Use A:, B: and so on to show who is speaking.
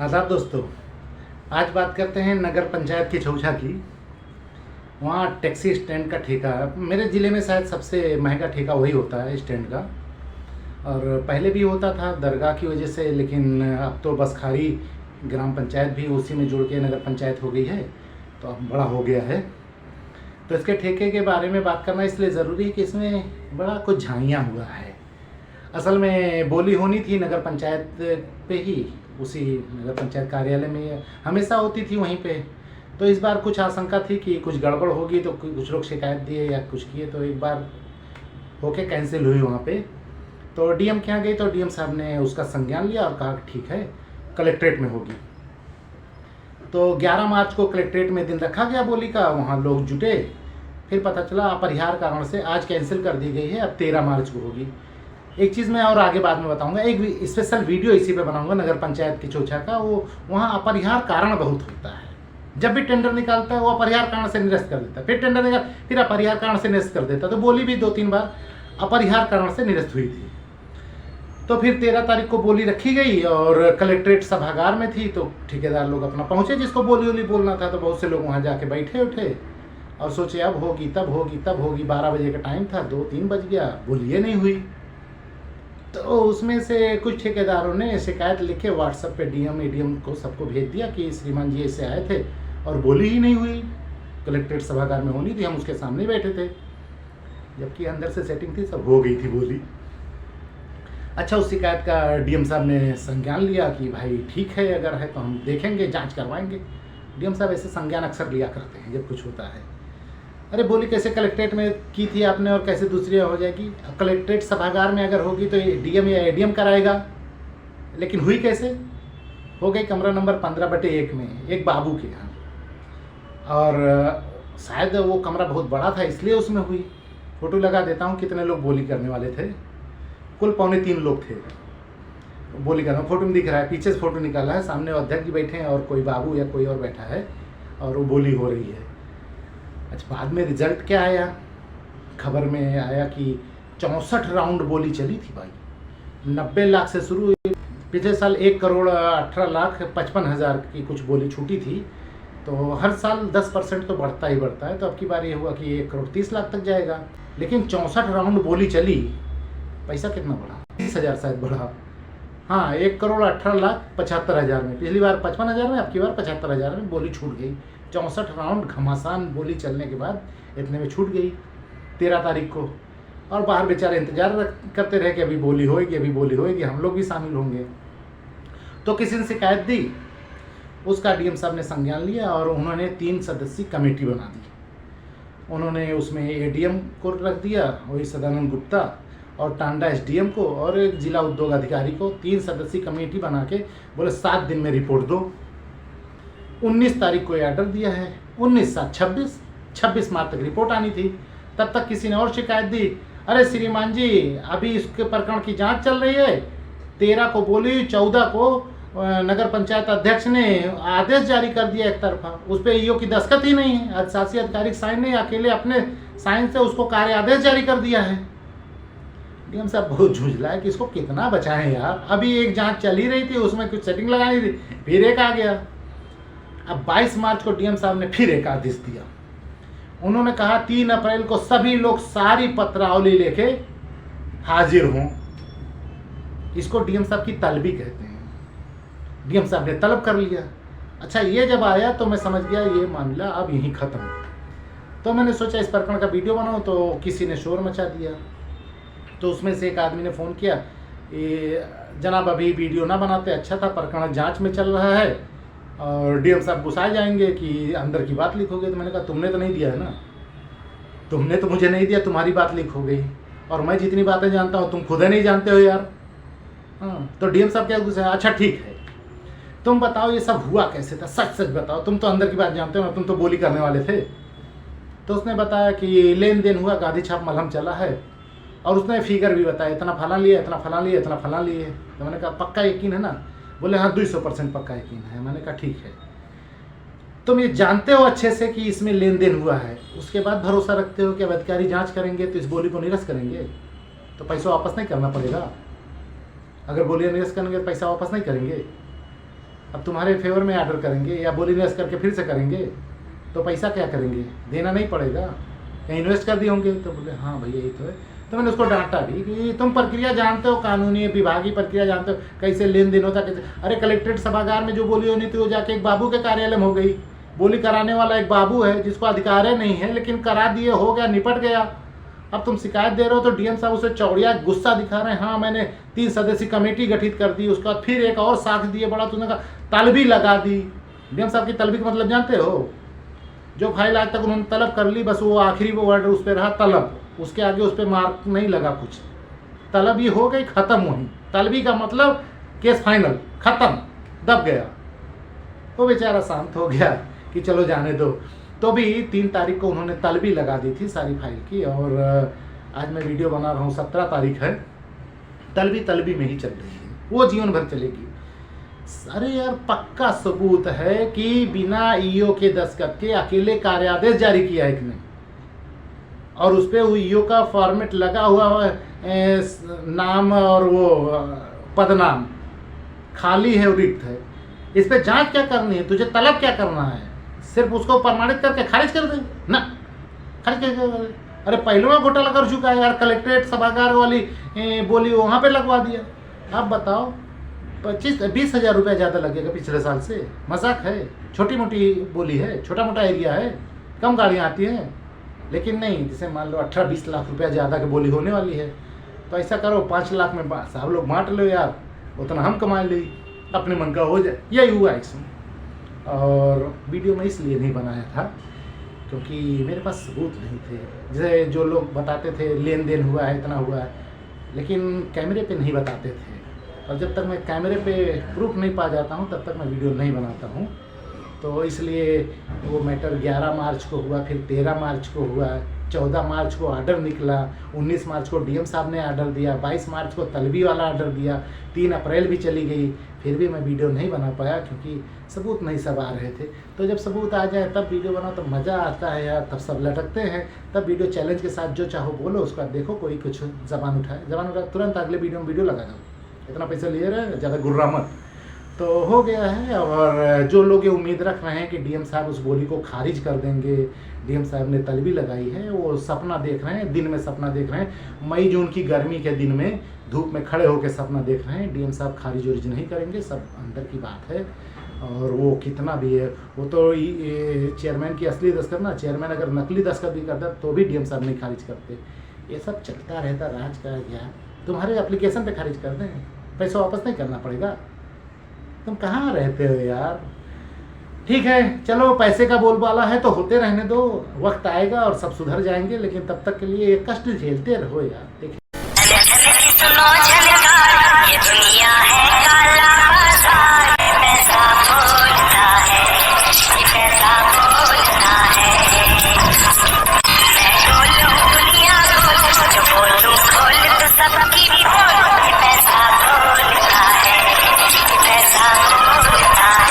A: आदाब दोस्तों। आज बात करते हैं नगर पंचायत की छौछा की। वहाँ टैक्सी स्टैंड का ठेका, मेरे ज़िले में शायद सबसे महंगा ठेका वही होता है स्टैंड का। और पहले भी होता था दरगाह की वजह से, लेकिन अब तो बसखारी ग्राम पंचायत भी उसी में जुड़ के नगर पंचायत हो गई है, तो अब बड़ा हो गया है। तो इसके ठेके के बारे में बात करना इसलिए ज़रूरी है कि इसमें बड़ा कुछ झाइयाँ हुआ है। असल में बोली होनी थी नगर पंचायत पे ही, उसी नगर पंचायत कार्यालय में हमेशा होती थी वहीं पे। तो इस बार कुछ आशंका थी कि कुछ गड़बड़ होगी, तो कुछ लोग शिकायत दिए या कुछ किए, तो एक बार होके कैंसिल हुई वहाँ पे। तो डीएम के यहाँ गई तो डीएम साहब ने उसका संज्ञान लिया और कहा कि ठीक है, कलेक्ट्रेट में होगी। तो 11 मार्च को कलेक्ट्रेट में दिन रखा गया बोली का, वहाँ लोग जुटे। फिर पता चला अपरिहार्य कारण से आज कैंसिल कर दी गई है, अब 13 मार्च को होगी। एक चीज़ मैं और आगे बाद में बताऊंगा, एक स्पेशल वीडियो इसी पे बनाऊंगा नगर पंचायत की चौछा का। वो वहाँ अपरिहार्य कारण बहुत होता है। जब भी टेंडर निकालता है वो अपरिहार्य कारण से निरस्त कर देता है, फिर टेंडर निकाल फिर अपरिहार्य कारण से निरस्त कर देता है। तो बोली भी 2-3 बार अपरिहार्य कारण से निरस्त हुई थी। तो फिर 13 तारीख को बोली रखी गई और कलेक्ट्रेट सभागार में थी। तो ठेकेदार लोग अपना पहुँचे, जिसको बोली वोली बोलना था। तो बहुत से लोग वहाँ जाके बैठे उठे और सोचे अब होगी तब होगी तब होगी। 12 बजे का टाइम था, 2-3 बज गया, बोलिए नहीं हुई। तो उसमें से कुछ ठेकेदारों ने शिकायत लिख के व्हाट्सएप पे डीएम एडीएम को सबको भेज दिया कि श्रीमान जी ऐसे आए थे और बोली ही नहीं हुई। कलेक्ट्रेट सभागार में होनी थी, हम उसके सामने बैठे थे, जबकि अंदर से सेटिंग थी, सब हो गई थी बोली। अच्छा, उस शिकायत का डीएम साहब ने संज्ञान लिया कि भाई ठीक है, अगर है तो हम देखेंगे, जाँच करवाएंगे। डीएम साहब ऐसे संज्ञान अक्सर लिया करते हैं जब कुछ होता है। अरे बोली कैसे कलेक्ट्रेट में की थी आपने और कैसे दूसरी हो जाएगी? अब कलेक्ट्रेट सभागार में अगर होगी तो डीएम या एडीएम कराएगा, लेकिन हुई कैसे? हो गई कमरा नंबर 15/1 में एक बाबू के यहाँ, और शायद वो कमरा बहुत बड़ा था इसलिए उसमें हुई। फ़ोटो लगा देता हूँ कितने लोग बोली करने वाले थे। कुल 2.25 लोग थे बोली करना। फोटो में दिख रहा है, पीछे से फ़ोटो निकाला है, सामने अध्यक्ष जी बैठे हैं और कोई बाबू या कोई और बैठा है और वो बोली हो रही है। अच्छा, बाद में रिजल्ट क्या आया? खबर में आया कि 64 राउंड बोली चली थी भाई। 90 लाख से शुरू हुई। पिछले साल 1,18,55,000 की कुछ बोली छूटी थी। तो हर साल 10% तो बढ़ता ही बढ़ता है। तो अब की बार ये हुआ कि 1,30,00,000 तक जाएगा। लेकिन 64 राउंड बोली चली। पैसा कितना बढ़ा? 30,000 शायद बढ़ा। हाँ, 1,18,75,000 में, पिछली बार 55,000 में, अब की बार 75,000 में बोली छूट गई। 64 राउंड घमासान बोली चलने के बाद इतने में छूट गई 13 तारीख को। और बाहर बेचारे इंतजार करते रहे कि अभी बोली होएगी, अभी बोली होएगी, हम लोग भी शामिल होंगे। तो किसी ने शिकायत दी, उसका डीएम साहब ने संज्ञान लिया और उन्होंने 3 सदस्यीय कमेटी बना दी। उन्होंने उसमें एडीएम को रख दिया, वही सदानंद गुप्ता, और टांडा एसडीएम को और एक जिला उद्योग अधिकारी को। 3 सदस्यीय कमेटी बना के बोले 7 दिन में रिपोर्ट दो। 19 तारीख को ऑर्डर दिया है, 26 मार्च तक रिपोर्ट आनी थी। तब तक किसी ने और शिकायत दी, अरे श्रीमान जी अभी इसके प्रकरण की जांच चल रही है। 13 को बोली, 14 को नगर पंचायत अध्यक्ष ने आदेश जारी कर दिया एक तरफा, उस पर ईओ की दस्तखत ही नहीं है, शासी अधिकारी साइन नहीं, अकेले अपने साइन से उसको कार्य आदेश जारी कर दिया है। डीएम साहब बहुत झुंझला है कि इसको कितना बचाएं यार। अभी एक जांच चल ही रही थी, उसमें कुछ सेटिंग लगानी थी, फिर एक आ गया। अब 22 मार्च को डीएम साहब ने फिर एक आदेश दिया। उन्होंने कहा 3 अप्रैल को सभी लोग सारी पत्रावली लेके हाजिर हों। इसको डीएम साहब की तलबी कहते हैं। डीएम साहब ने तलब कर लिया। अच्छा, ये जब आया तो मैं समझ गया ये मामला अब यहीं ख़त्म। तो मैंने सोचा इस प्रकरण का वीडियो बनाऊं, तो किसी ने शोर मचा दिया। तो उसमें से एक आदमी ने फ़ोन किया, जनाब अभी वीडियो ना बनाते, अच्छा था, प्रकरण जांच में चल रहा है और डीएम साहब गुस्साए जाएंगे कि अंदर की बात लीक हो गई। तो मैंने कहा तुमने तो नहीं दिया है ना, तुमने तो मुझे नहीं दिया, तुम्हारी बात लीक हो गई। और मैं जितनी बातें जानता हूँ तुम खुद ही नहीं जानते हो यार। हाँ, तो डीएम साहब क्या गुस्सा है, अच्छा ठीक है, तुम बताओ ये सब हुआ कैसे था, सच सच बताओ, तुम तो अंदर की बात जानते हो ना, तुम तो बोली करने वाले थे। तो उसने बताया कि लेन देन हुआ, गांधी छाप मलहम चला है, और उसने फिगर भी बताया, इतना फलां लिया, इतना फलां लिया, इतना फलां लिए। तो मैंने कहा पक्का यकीन है ना? बोले हाँ 200% पक्का यकीन है। मैंने कहा ठीक है, तुम ये जानते हो अच्छे से कि इसमें लेन देन हुआ है, उसके बाद भरोसा रखते हो कि अब अधिकारी जांच करेंगे तो इस बोली को निरस्त करेंगे, तो पैसा वापस नहीं करना पड़ेगा। अगर बोलियाँ निरस्त करेंगे तो पैसा वापस नहीं करेंगे। अब तुम्हारे फेवर में ऑर्डर करेंगे या बोली निवेश करके फिर से करेंगे, तो पैसा क्या करेंगे, देना नहीं पड़ेगा, कहीं इन्वेस्ट कर दिए होंगे। तो बोले हाँ भैया यही तो है। तो मैंने उसको डांटा भी कि तुम प्रक्रिया जानते हो, कानूनी विभागीय प्रक्रिया जानते हो, कैसे लेन देन होता कैसे। अरे कलेक्ट्रेट सभागार में जो बोली होनी थी वो जाके एक बाबू के कार्यालय में हो गई। बोली कराने वाला एक बाबू है जिसको अधिकार नहीं है, लेकिन करा दिए, हो गया, निपट गया। अब तुम शिकायत दे रहे हो तो डीएम साहब उसे चौड़िया गुस्सा दिखा रहे हैं। हाँ मैंने 3 सदस्यीय कमेटी गठित कर दी, उसके बाद फिर एक और साख दिए, बड़ा तुमने कहा तलबी लगा दी। डीएम साहब की तलबी का मतलब जानते हो, जो फाइल आज तक उन्होंने तलब कर ली, बस वो आखिरी वो वर्ड उस पर रहा तलब, उसके आगे उस पर मार्क नहीं लगा कुछ। तलब ही हो गई, खत्म हुई। तलबी का मतलब केस फाइनल, खत्म, दब गया। वो बेचारा शांत हो गया कि चलो जाने दो। तो भी 3 तारीख को उन्होंने तलबी लगा दी थी सारी फाइल की, और आज मैं वीडियो बना रहा हूँ, 17 तारीख है। तलबी में ही चल रही है, वो जीवन भर चलेगी। अरे यार पक्का सबूत है कि बिना ईओ के दस्तखत के अकेले कार्यादेश जारी किया एक ने, और उस पर ईओ का फॉर्मेट लगा हुआ है, नाम और वो पदनाम खाली है, रिक्त है। इस पे जांच क्या करनी है, तुझे तलब क्या करना है, सिर्फ उसको प्रमाणित करके खारिज कर दे ना, खारिज कर। अरे पहलुआ घोटाला कर चुका है यार, कलेक्ट्रेट सभागार वाली बोली वहाँ पे लगवा दिया। अब बताओ 25-20 हज़ार रुपया ज़्यादा लगेगा पिछले साल से, मजाक है, छोटी मोटी बोली है, छोटा मोटा एरिया है, कम गाड़ियाँ आती हैं। लेकिन नहीं, जैसे मान लो 18-20 लाख रुपया ज़्यादा की बोली होने वाली है, तो ऐसा करो 5 लाख में सब लोग बांट लो यार, उतना हम कमा ले, अपने मन का हो जाए। यही हुआ इसमें। और वीडियो में इसलिए नहीं बनाया था क्योंकि मेरे पास सबूत नहीं थे। जैसे जो लोग बताते थे लेन देन हुआ है, इतना हुआ है, लेकिन कैमरे पे नहीं बताते थे। और जब तक मैं कैमरे पे प्रूफ नहीं पा जाता हूँ तब तक मैं वीडियो नहीं बनाता हूँ। तो इसलिए वो मैटर 11 मार्च को हुआ, फिर 13 मार्च को हुआ, 14 मार्च को ऑर्डर निकला, 19 मार्च को डीएम साहब ने ऑर्डर दिया, 22 मार्च को तलबी वाला ऑर्डर दिया, 3 अप्रैल भी चली गई, फिर भी मैं वीडियो नहीं बना पाया क्योंकि सबूत नहीं सब आ रहे थे। तो जब सबूत आ जाए तब वीडियो बनाओ तो मज़ा आता है यार, तब सब लटकते हैं, तब वीडियो चैलेंज के साथ जो चाहो बोलो, उसका देखो कोई कुछ जबान उठाए तुरंत अगले वीडियो में वीडियो लगा दो, इतना पैसा लिए रहे, ज़्यादा गुर्रा मत। तो हो गया है। और जो लोग ये उम्मीद रख रहे हैं कि डीएम साहब उस बोली को खारिज कर देंगे, डीएम साहब ने तलबी लगाई है, वो सपना देख रहे हैं, दिन में सपना देख रहे हैं, मई जून की गर्मी के दिन में धूप में खड़े होकर सपना देख रहे हैं। डीएम साहब खारिज उरिज नहीं करेंगे, सब अंदर की बात है। और वो कितना भी है, वो तो चेयरमैन की असली दस्तखत ना, चेयरमैन अगर नकली दस्तखत भी करता तो भी डीएम साहब नहीं खारिज करते। ये सब चलता रहता राज का ज्ञान। तुम्हारे एप्लीकेशन पे खारिज कर दें, पैसा वापस नहीं करना पड़ेगा। तुम कहाँ रहते हो यार। ठीक है चलो, पैसे का बोलबाला है तो होते रहने दो, वक्त आएगा और सब सुधर जाएंगे, लेकिन तब तक के लिए ये कष्ट झेलते रहो यार। देखिए